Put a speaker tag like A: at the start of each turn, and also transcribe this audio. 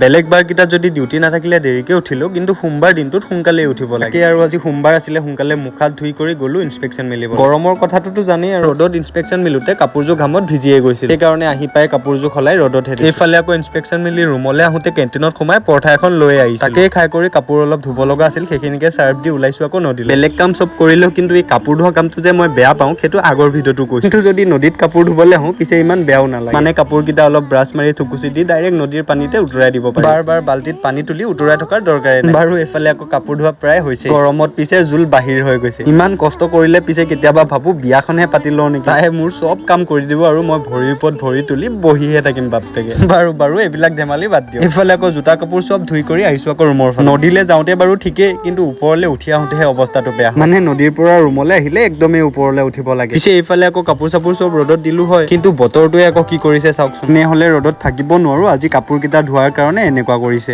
A: বেলেগ বাৰ কিটা যদি ডিউটি নাথাকিলে দেৰিকে উঠিলো, কিন্তু সোমবাৰ দিনটোত সোনকালে উঠিব লাগে। আৰু আজি সোমবাৰ আছিলে, সোনকালে মুখ হাত ধুই কৰি গলো ইনস্পেকশ্যন মিলিব। গৰমৰ কথাটোতো জানেই আৰু, ৰ'দত ইনস্পেকশ্যন মিলোতে কাপোৰযোৰ ঘামত ভিজিয়ে গৈছিল, সেইকাৰণে আহি পাই কাপোৰযোৰ সলাই ৰ'দত হেৰি। এইফালে আকৌ ইনস্পেকশ্যন মিলি ৰুমলৈ আহোঁতে কেণ্টিনত সোমাই পৰঠা এখন লৈ আহিছিল, তাকেই খাই কৰি কাপোৰ অলপ ধুব লগা আছিল, সেইখিনিকে চাৰ্ফ দি ওলাইছো আকৌ নদীলৈ। বেলেগ কাম চব কৰিলেও কিন্তু এই কাপোৰ ধোৱা কামটো যে মই বেয়া পাওঁ সেইটো আগৰ ভিডিঅ'টো কৈছো। কিন্তু যদি নদীত কাপোৰ ধুবলৈ আহোঁ পিছে ইমান বেয়াও নালাগে, মানে কাপোৰকেইটা অলপ ব্ৰাছ মাৰি থুকুচি দি ডাইৰেক্ট নদীৰ পানীতে উতৰাই দিব পাৰি। বাৰ বাৰ বাল্টিত পানী তুলি উতৰাই থকাৰ দৰকাৰে নাই। বাৰু এইফালে আকৌ কাপোৰ ধোৱা প্ৰায় হৈছে, গৰমত পিছে জোল বাহিৰ হৈ গৈছে। ইমান কষ্ট কৰিলে পিছে কেতিয়াবা ভাবো বিয়াখনহে পাতি লওঁ নেকি, তাই মোৰ চব কাম কৰি দিব আৰু মই ভৰিৰ ওপৰত ভৰি তুলি বহিহে থাকিম বাপেকে। বাৰু এইবিলাক ধেমালি বাদ দিয়ক। এইফালে আকৌ জোতা কাপোৰ চব ধুই কৰি আহিছো আকৌ ৰুমৰ ফালে। নদীলৈ যাওঁতে বাৰু ঠিকেই, কিন্তু ওপৰলৈ উঠি আহোঁতেহে অৱস্থাটো বেয়া, মানে নদীৰ পৰা ৰুমলৈ আহিলে একদমেই ওপৰলৈ উঠিব লাগে। পিছে এইফালে আকৌ কাপোৰ চাপোৰ চব ৰ'দত দিলো হয়, কিন্তু বতৰটোৱে আকৌ কি কৰিছে চাওকচোন। এনেহ'লে ৰ'দত থাকিব নোৱাৰো, আজি কাপোৰ কেইটা ধোৱাৰ কাৰণে এনেকুৱা কৰিছে।